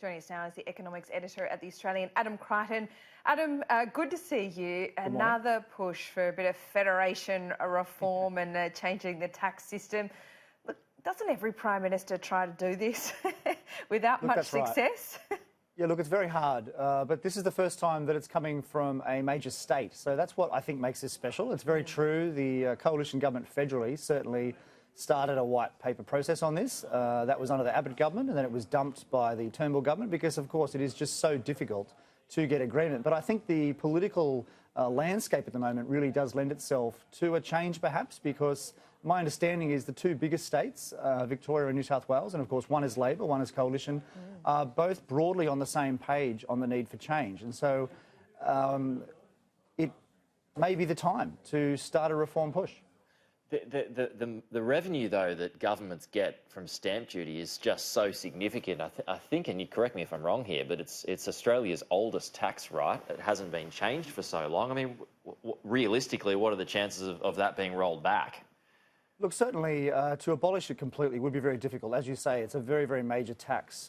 Joining us now is the economics editor at the Australian Adam Creighton. Adam, good to see you. Another push for a bit of federation reform and changing the tax system. Look, doesn't every Prime Minister try to do this without much success? Right. Yeah, look, it's very hard, but this is the first time that it's coming from a major state. So that's what I think makes this special. It's very true. The coalition government federally certainly started a white paper process on this. That was under the Abbott government, and then it was dumped by the Turnbull government because, of course, it is just so difficult to get agreement. But I think the political landscape at the moment really does lend itself to a change, perhaps, because my understanding is the two biggest states, Victoria and New South Wales, and of course one is Labor, one is Coalition, are both broadly on the same page on the need for change. And so it may be the time to start a reform push. The revenue, though, that governments get from stamp duty is just so significant. I think, and you correct me if I'm wrong here, but it's Australia's oldest tax, right? It hasn't been changed for so long. I mean, realistically, what are the chances of that being rolled back? Look, certainly to abolish it completely would be very difficult. As you say, it's a very, very major tax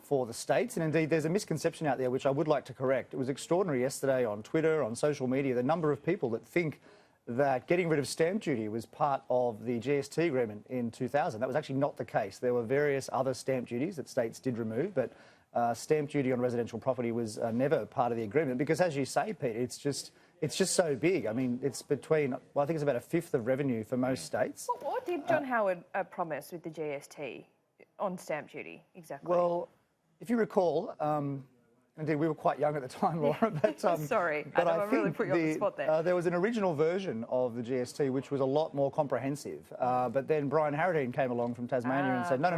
for the states. And indeed, there's a misconception out there which I would like to correct. It was extraordinary yesterday on Twitter, on social media, the number of people that think that getting rid of stamp duty was part of the GST agreement in 2000. That was actually not the case. There were various other stamp duties that states did remove, but stamp duty on residential property was never part of the agreement because, as you say, Pete, it's just so big. I mean, it's between, well, I think it's about a fifth of revenue for most states. What did John Howard promise with the GST on stamp duty exactly? Well, if you recall, indeed, we were quite young at the time, Laura. But, sorry, but I really put you on the spot there. There was an original version of the GST which was a lot more comprehensive. But then Brian Harradine came along from Tasmania and said, no,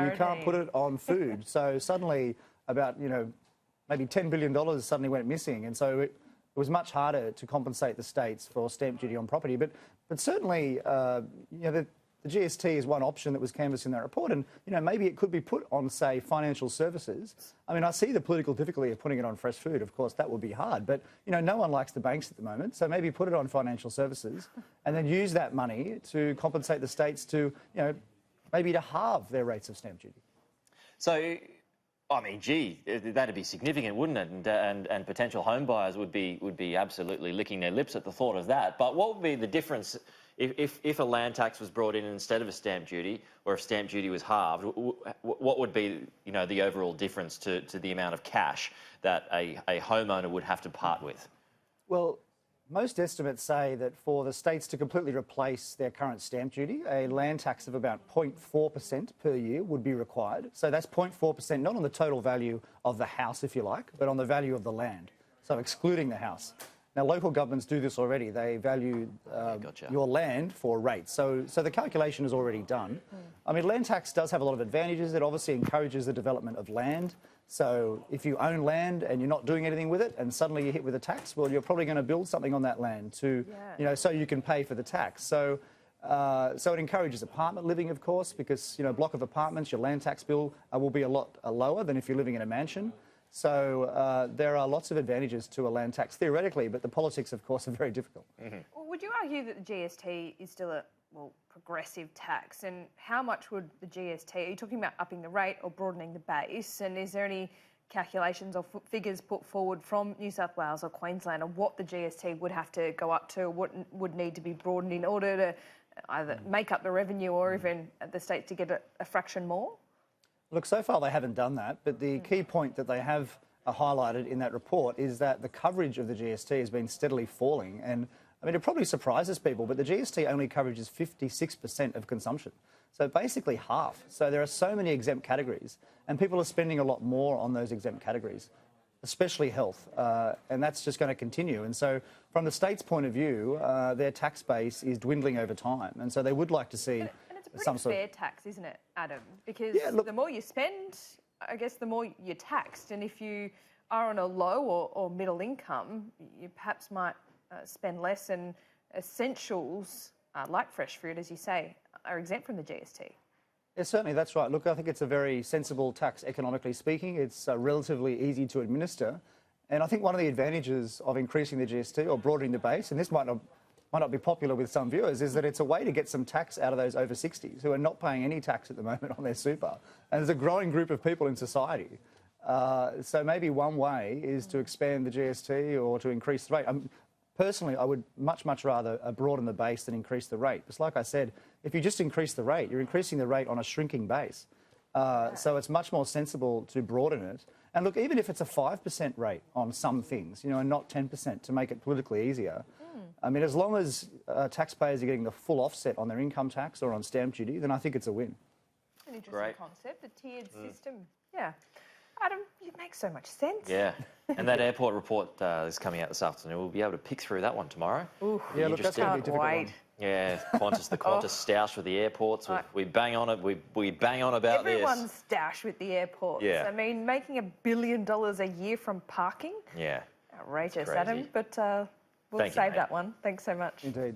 you can't put it on food. So suddenly about, maybe $10 billion suddenly went missing. And so it was much harder to compensate the states for stamp duty on property. But certainly, the GST is one option that was canvassed in that report, and maybe it could be put on, say, financial services. I mean, I see the political difficulty of putting it on fresh food. Of course, that would be hard, but no one likes the banks at the moment, so maybe put it on financial services, and then use that money to compensate the states to, maybe to halve their rates of stamp duty. So, I mean, gee, that'd be significant, wouldn't it? And potential home buyers would be absolutely licking their lips at the thought of that. But what would be the difference if a land tax was brought in instead of a stamp duty, or if stamp duty was halved? What would be, the overall difference to the amount of cash that a homeowner would have to part with? Well, most estimates say that for the states to completely replace their current stamp duty, a land tax of about 0.4% per year would be required. So that's 0.4%, not on the total value of the house, if you like, but on the value of the land, so excluding the house. Now, local governments do this already. They value your land for rates. So the calculation is already done. I mean, land tax does have a lot of advantages. It obviously encourages the development of land. So if you own land and you're not doing anything with it and suddenly you're hit with a tax, well, you're probably going to build something on that land to, so you can pay for the tax. So it encourages apartment living, of course, because, a block of apartments, your land tax bill will be a lot lower than if you're living in a mansion. So there are lots of advantages to a land tax, theoretically, but the politics, of course, are very difficult. Well, would you argue that the GST is still a, progressive tax? And how much would the GST, are you talking about upping the rate or broadening the base? And is there any calculations or figures put forward from New South Wales or Queensland on what the GST would have to go up to, or what would need to be broadened in order to either make up the revenue or even the states to get a fraction more? Look, so far they haven't done that, but the key point that they have highlighted in that report is that the coverage of the GST has been steadily falling. And, I mean, it probably surprises people, but the GST only coverages 56% of consumption. So basically half. So there are so many exempt categories, and people are spending a lot more on those exempt categories, especially health, and that's just going to continue. And so from the state's point of view, their tax base is dwindling over time, and so they would like to see some sort of fair tax, isn't it, Adam? Because the more you spend, I guess the more you're taxed. And if you are on a low or middle income, you perhaps might spend less, and essentials like fresh fruit, as you say, are exempt from the GST. Yeah, certainly, that's right. Look, I think it's a very sensible tax, economically speaking. It's relatively easy to administer. And I think one of the advantages of increasing the GST or broadening the base, and this might not be popular with some viewers, is that it's a way to get some tax out of those over 60s who are not paying any tax at the moment on their super. And there's a growing group of people in society So maybe one way is to expand the GST or to increase the rate. Personally, I would much rather broaden the base than increase the rate. Because like I said, if you just increase the rate, you're increasing the rate on a shrinking base. So it's much more sensible to broaden it. And look, even if it's a 5% rate on some things, and not 10% to make it politically easier, I mean, as long as taxpayers are getting the full offset on their income tax or on stamp duty, then I think it's a win. An interesting concept, the tiered system. Yeah. Adam, you make so much sense. Yeah. And that airport report is coming out this afternoon. We'll be able to pick through that one tomorrow. Ooh, yeah, look, that's going to be a difficult one. Yeah, Qantas, the Qantas stoush with the airports. We bang on it. We bang on about Everyone's stoush with the airports. Yeah. I mean, making $1 billion a year from parking. Yeah. Outrageous, Adam. But we'll save that one. Thanks so much. Indeed.